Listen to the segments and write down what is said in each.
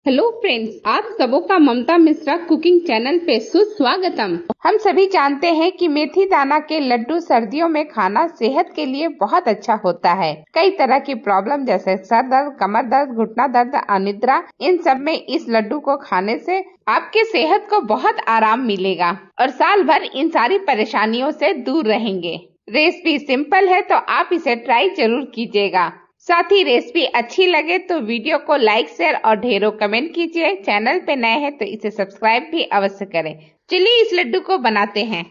Hello friends, आप सबों का ममता मिश्रा कुकिंग चैनल पे सुस्वागतम। हम सभी जानते हैं कि मेथी दाना के लड्डू सर्दियों में खाना सेहत के लिए बहुत अच्छा होता है। कई तरह की प्रॉब्लम जैसे सर दर्द, कमर दर्द, घुटना दर्द, अनिद्रा, इन सब में इस लड्डू को खाने से आपके सेहत को बहुत आराम मिलेगा और साल भर इन सारी परेशानियों से दूर रहेंगे। रेसिपी सिंपल है तो आप इसे ट्राई जरूर कीजिएगा। साथ ही रेसिपी अच्छी लगे तो वीडियो को लाइक, शेयर और ढेरों कमेंट कीजिए। चैनल पे नए हैं तो इसे सब्सक्राइब भी अवश्य करें। चलिए इस लड्डू को बनाते हैं।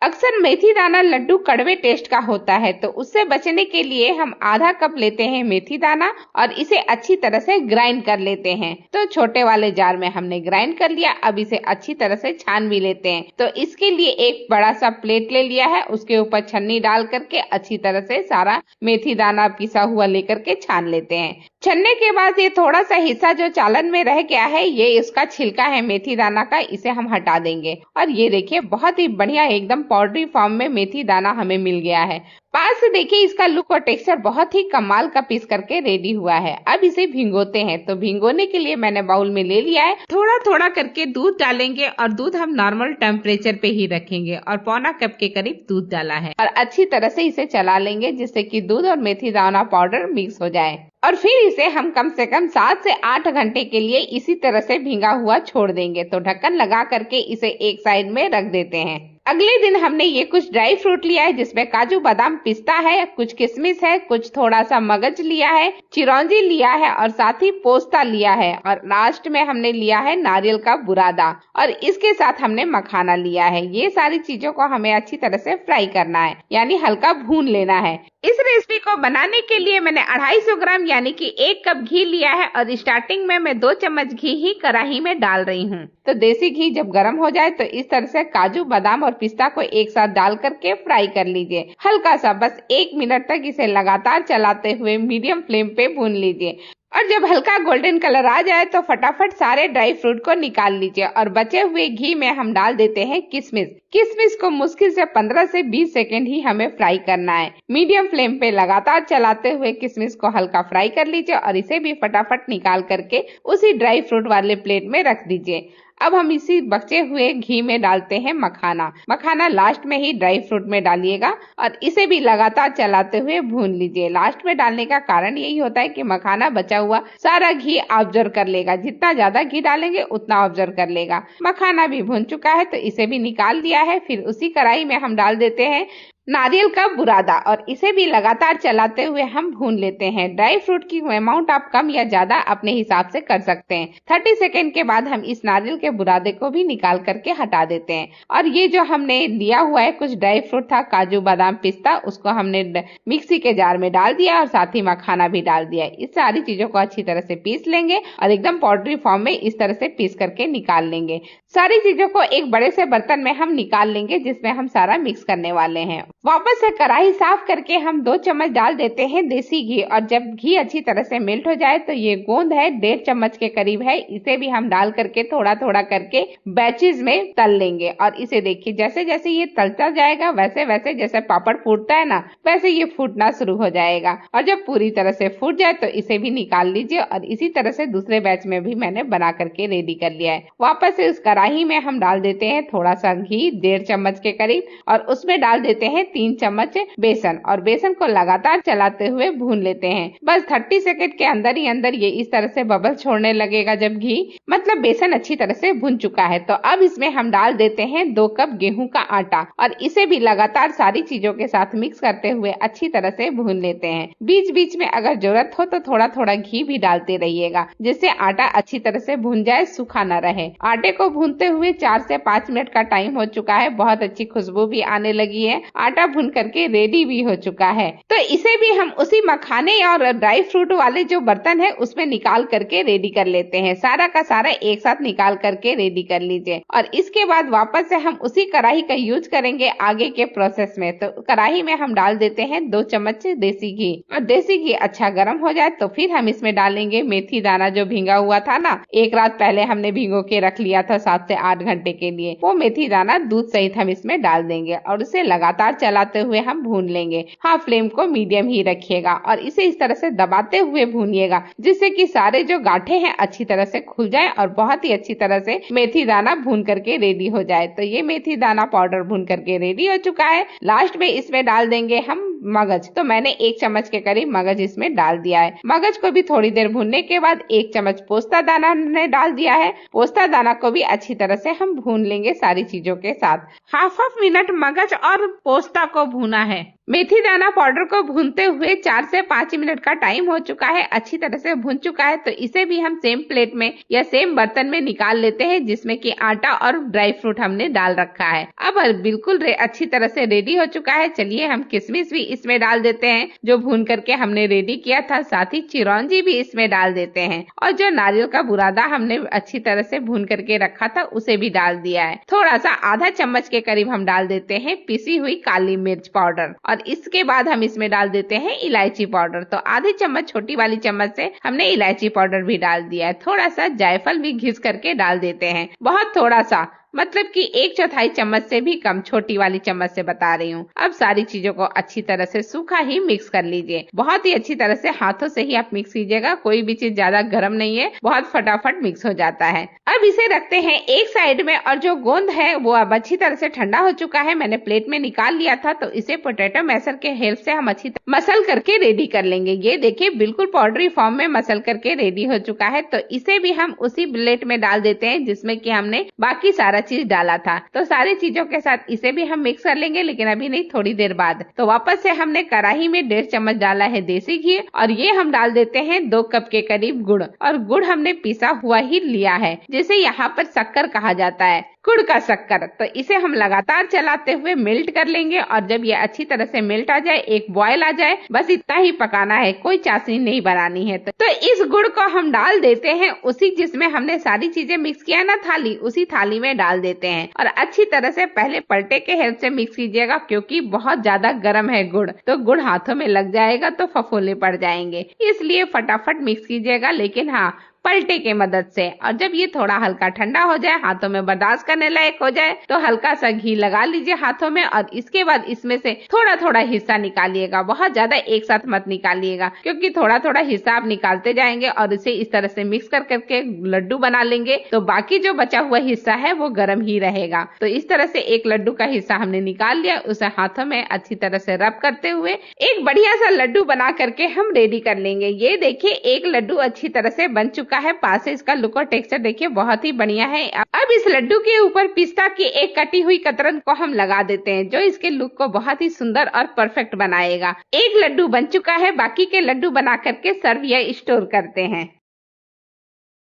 अक्सर मेथी दाना लड्डू कड़वे टेस्ट का होता है, तो उससे बचने के लिए हम आधा कप लेते हैं मेथी दाना और इसे अच्छी तरह से ग्राइंड कर लेते हैं। तो छोटे वाले जार में हमने ग्राइंड कर लिया। अब इसे अच्छी तरह से छान भी लेते हैं। तो इसके लिए एक बड़ा सा प्लेट ले लिया है, उसके ऊपर छन्नी डाल करके अच्छी तरह से सारा मेथी दाना पिसा हुआ लेकर के छान लेते हैं। छन्ने के बाद ये थोड़ा सा हिस्सा जो चालन में रह गया है, ये इसका छिलका है मेथी दाना का, इसे हम हटा देंगे। और ये देखिए बहुत ही बढ़िया एकदम पाउडरी फॉर्म में मेथी दाना हमें मिल गया है। पास से देखिए इसका लुक और टेक्सचर बहुत ही कमाल का पीस करके रेडी हुआ है। अब इसे भिगोते हैं। तो भिगोने के लिए मैंने बाउल में ले लिया है। थोड़ा थोड़ा करके दूध डालेंगे और दूध हम नॉर्मल टेम्परेचर पे ही रखेंगे और पौना कप के करीब दूध डाला है और अच्छी तरह से इसे चला लेंगे जिससे कि दूध और मेथी दाना पाउडर मिक्स हो जाए। और फिर इसे हम कम से कम 7 से 8 घंटे के लिए इसी तरह से भिंगा हुआ छोड़ देंगे। तो ढक्कन लगा करके इसे एक साइड में रख देते हैं। अगले दिन हमने ये कुछ ड्राई फ्रूट लिया है जिसमें काजू, बादाम, पिस्ता है, कुछ किशमिश है, कुछ थोड़ा सा मगज लिया है, चिरौंजी लिया है और साथ ही पोस्ता लिया है और लास्ट में हमने लिया है नारियल का बुरादा और इसके साथ हमने मखाना लिया है। ये सारी चीजों को हमें अच्छी तरह से फ्राई करना है, यानी हल्का भून लेना है। इस रेसिपी को बनाने के लिए मैंने 250 ग्राम यानी कि 1 कप घी लिया है और स्टार्टिंग में मैं 2 चम्मच घी ही कढ़ाई में डाल रही हूँ। तो देसी घी जब गर्म हो जाए तो इस तरह से काजू, बादाम और पिस्ता को एक साथ डाल करके फ्राई कर लीजिए। हल्का सा बस 1 मिनट तक इसे लगातार चलाते हुए मीडियम फ्लेम पे भून लीजिए और जब हल्का गोल्डन कलर आ जाए तो फटाफट सारे ड्राई फ्रूट को निकाल लीजिए और बचे हुए घी में हम डाल देते हैं किशमिश। किशमिश को मुश्किल से 15 से 20 सेकेंड ही हमें फ्राई करना है। मीडियम फ्लेम पे लगातार चलाते हुए किशमिश को हल्का फ्राई कर लीजिए और इसे भी फटाफट निकाल करके उसी ड्राई फ्रूट वाले प्लेट में रख दीजिए। अब हम इसी बचे हुए घी में डालते हैं मखाना। मखाना लास्ट में ही ड्राई फ्रूट में डालिएगा और इसे भी लगातार चलाते हुए भून लीजिए। लास्ट में डालने का कारण यही होता है कि मखाना बचा हुआ सारा घी ऑब्जर्व कर लेगा। जितना ज्यादा घी डालेंगे उतना ऑब्जर्व कर लेगा। मखाना भी भून चुका है तो इसे भी निकाल दिया है। फिर उसी कढ़ाई में हम डाल देते हैं नारियल का बुरादा और इसे भी लगातार चलाते हुए हम भून लेते हैं। ड्राई फ्रूट की अमाउंट आप कम या ज्यादा अपने हिसाब से कर सकते हैं। 30 सेकेंड के बाद हम इस नारियल के बुरादे को भी निकाल करके हटा देते हैं और ये जो हमने लिया हुआ है कुछ ड्राई फ्रूट था, काजू, बादाम, पिस्ता, उसको हमने मिक्सी के जार में डाल दिया और साथ ही मखाना भी डाल दिया। इस सारी चीजों को अच्छी तरह से पीस लेंगे और एकदम पाउडरी फॉर्म में इस तरह से पीस करके निकाल लेंगे। सारी चीजों को एक बड़े से बर्तन में हम निकाल लेंगे जिसमें हम सारा मिक्स करने वाले हैं। वापस से कढ़ाई साफ करके हम 2 चम्मच डाल देते हैं देसी घी और जब घी अच्छी तरह से मेल्ट हो जाए तो ये गोंद है 1.5 चम्मच के करीब है, इसे भी हम डाल करके थोड़ा थोड़ा करके बैचेस में तल लेंगे। और इसे देखिए जैसे जैसे ये तलता जाएगा वैसे वैसे जैसे पापड़ फूटता है ना, वैसे ये फूटना शुरू हो जाएगा और जब पूरी तरह से फूट जाए तो इसे भी निकाल लीजिए। और इसी तरह से दूसरे बैच में भी मैंने बना करके रेडी कर लिया है। वापस से उस कढ़ाई में हम डाल देते हैं थोड़ा सा घी 1.5 चम्मच के करीब और उसमें डाल देते हैं 3 चम्मच बेसन और बेसन को लगातार चलाते हुए भून लेते हैं। बस 30 सेकंड के अंदर ही अंदर ये इस तरह से बबल छोड़ने लगेगा जब घी मतलब बेसन अच्छी तरह से भुन चुका है। तो अब इसमें हम डाल देते हैं 2 कप गेहूं का आटा और इसे भी लगातार सारी चीजों के साथ मिक्स करते हुए अच्छी तरह से भून लेते हैं। बीच बीच में अगर जरूरत हो तो थोड़ा थोड़ा घी भी डालते रहिएगा जिससे आटा अच्छी तरह से भुन जाए, सूखा न रहे। आटे को भूनते हुए 4 से 5 मिनट का टाइम हो चुका है। बहुत अच्छी खुशबू भी आने लगी है। आटा भुन करके रेडी भी हो चुका है। तो इसे भी हम उसी मखाने और ड्राई फ्रूट वाले जो बर्तन है उसमें निकाल करके रेडी कर लेते हैं। सारा का सारा एक साथ निकाल करके रेडी कर लीजिए और इसके बाद वापस से हम उसी कढ़ाई का यूज करेंगे आगे के प्रोसेस में। तो कढ़ाई में हम डाल देते हैं 2 चम्मच देसी घी और देसी घी अच्छा गर्म हो जाए तो फिर हम इसमें डालेंगे मेथी दाना जो भिंगा हुआ था ना, एक रात पहले हमने भिगो के रख लिया था 7 7 से 8 घंटे के लिए। वो मेथी दाना दूध सहित हम इसमें डाल देंगे और उसे लगातार चलाते हुए हम भून लेंगे। हाँ, फ्लेम को मीडियम ही रखिएगा और इसे इस तरह से दबाते हुए भूनिएगा जिससे कि सारे जो गांठें हैं अच्छी तरह से खुल जाए और बहुत ही अच्छी तरह से मेथी दाना भून करके रेडी हो जाए। तो ये मेथी दाना पाउडर भून करके रेडी हो चुका है। लास्ट में इसमें डाल देंगे हम मगज। तो मैंने 1 चम्मच के करीब मगज इसमें डाल दिया है। मगज को भी थोड़ी देर भूनने के बाद 1 चम्मच पोस्ता दाना हमने डाल दिया है। पोस्ता दाना को भी अच्छी तरह से हम भून लेंगे सारी चीजों के साथ। हाफ मिनट मगज और पोस्ता को भूना है। मेथी दाना पाउडर को भूनते हुए 4 से 5 मिनट का टाइम हो चुका है। अच्छी तरह से भून चुका है। तो इसे भी हम सेम प्लेट में या सेम बर्तन में निकाल लेते हैं जिसमें कि आटा और ड्राई फ्रूट हमने डाल रखा है। अब बिल्कुल अच्छी तरह से रेडी हो चुका है। चलिए हम किशमिश भी इसमें डाल देते हैं जो भून करके हमने रेडी किया था। साथ ही चिरौंजी भी इसमें डाल देते हैं और जो नारियल का बुरादा हमने अच्छी तरह से भून करके रखा था उसे भी डाल दिया है। थोड़ा सा आधा चम्मच के करीब हम डाल देते हैं पिसी हुई काली मिर्च पाउडर और इसके बाद हम इसमें डाल देते हैं इलायची पाउडर। तो आधे चम्मच छोटी वाली चम्मच से हमने इलायची पाउडर भी डाल दिया है। थोड़ा सा जायफल भी घिस करके डाल देते हैं, बहुत थोड़ा सा, मतलब कि 1/4 चम्मच से भी कम, छोटी वाली चम्मच से बता रही हूँ। अब सारी चीजों को अच्छी तरह से सूखा ही मिक्स कर लीजिए। बहुत ही अच्छी तरह से हाथों से ही आप मिक्स कीजिएगा, कोई भी चीज ज्यादा गर्म नहीं है, बहुत फटाफट मिक्स हो जाता है। अब इसे रखते हैं एक साइड में और जो गोंद है वो अब अच्छी तरह से ठंडा हो चुका है। मैंने प्लेट में निकाल लिया था। तो इसे पोटैटो मैशर के हेल्प से हम अच्छी मसल करके रेडी कर लेंगे। ये देखिए बिल्कुल पाउडरी फॉर्म में मसल करके रेडी हो चुका है। तो इसे भी हम उसी प्लेट में डाल देते हैं जिसमें कि हमने बाकी सारा चीज डाला था। तो सारी चीजों के साथ इसे भी हम मिक्स कर लेंगे, लेकिन अभी नहीं, थोड़ी देर बाद। तो वापस से हमने कढ़ाई में 1.5 चम्मच डाला है देसी घी और ये हम डाल देते हैं 2 कप के करीब गुड़। और गुड़ हमने पिसा हुआ ही लिया है जिसे यहाँ पर शक्कर कहा जाता है, गुड़ का शक्कर। तो इसे हम लगातार चलाते हुए मेल्ट कर लेंगे और जब ये अच्छी तरह से मेल्ट आ जाए, एक बॉयल आ जाए, बस इतना ही पकाना है, कोई चाशनी नहीं बनानी है। तो इस गुड़ को हम डाल देते हैं उसी जिसमें हमने सारी चीजें मिक्स किया ना, थाली, उसी थाली में डाल देते हैं और अच्छी तरह से पहले पलटे के हेल्प से मिक्स कीजिएगा क्योंकि बहुत ज्यादा गर्म है गुड़, तो गुड़ हाथों में लग जाएगा तो फफोले पड़ जाएंगे, इसलिए फटाफट मिक्स कीजिएगा, लेकिन हाँ पलटे के मदद से। और जब ये थोड़ा हल्का ठंडा हो जाए, हाथों में बर्दाश्त करने लायक हो जाए, तो हल्का सा घी लगा लीजिए हाथों में और इसके बाद इसमें से थोड़ा थोड़ा हिस्सा निकालिएगा, बहुत ज्यादा एक साथ मत निकालिएगा क्योंकि थोड़ा थोड़ा हिस्सा आप निकालते जाएंगे और इसे इस तरह से मिक्स कर करके लड्डू बना लेंगे तो बाकी जो बचा हुआ हिस्सा है वो गर्म ही रहेगा। तो इस तरह से एक लड्डू का हिस्सा हमने निकाल लिया, उसे हाथों में अच्छी तरह से रब करते हुए एक बढ़िया सा लड्डू बना करके हम रेडी कर लेंगे। ये देखिए एक लड्डू अच्छी तरह से बन चुका है। पास से इसका लुक और टेक्सचर देखिए बहुत ही बढ़िया है। अब इस लड्डू के ऊपर पिस्ता की एक कटी हुई कतरन को हम लगा देते हैं जो इसके लुक को बहुत ही सुंदर और परफेक्ट बनाएगा। एक लड्डू बन चुका है, बाकी के लड्डू बना करके सर्व या स्टोर करते हैं।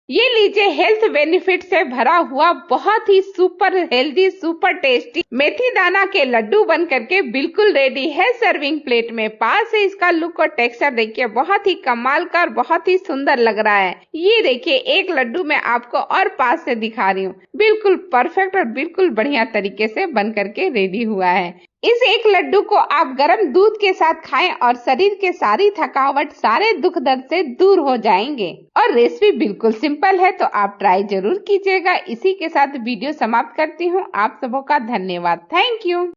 ये लीजिए हेल्थ बेनिफिट से भरा हुआ बहुत ही सुपर हेल्दी, सुपर टेस्टी मेथी दाना के लड्डू बन करके बिल्कुल रेडी है सर्विंग प्लेट में। पास से इसका लुक और टेक्सचर देखिए बहुत ही कमाल का और बहुत ही सुंदर लग रहा है। ये देखिए एक लड्डू मैं आपको और पास से दिखा रही हूँ, बिल्कुल परफेक्ट और बिल्कुल बढ़िया तरीके से बन करके रेडी हुआ है। इस एक लड्डू को आप गर्म दूध के साथ खाएं और शरीर के सारी थकावट, सारे दुख दर्द से दूर हो जाएंगे। और रेसिपी बिल्कुल सिंपल है तो आप ट्राई जरूर कीजिएगा। इसी के साथ वीडियो समाप्त करती हूँ। आप सबों का धन्यवाद। Thank you.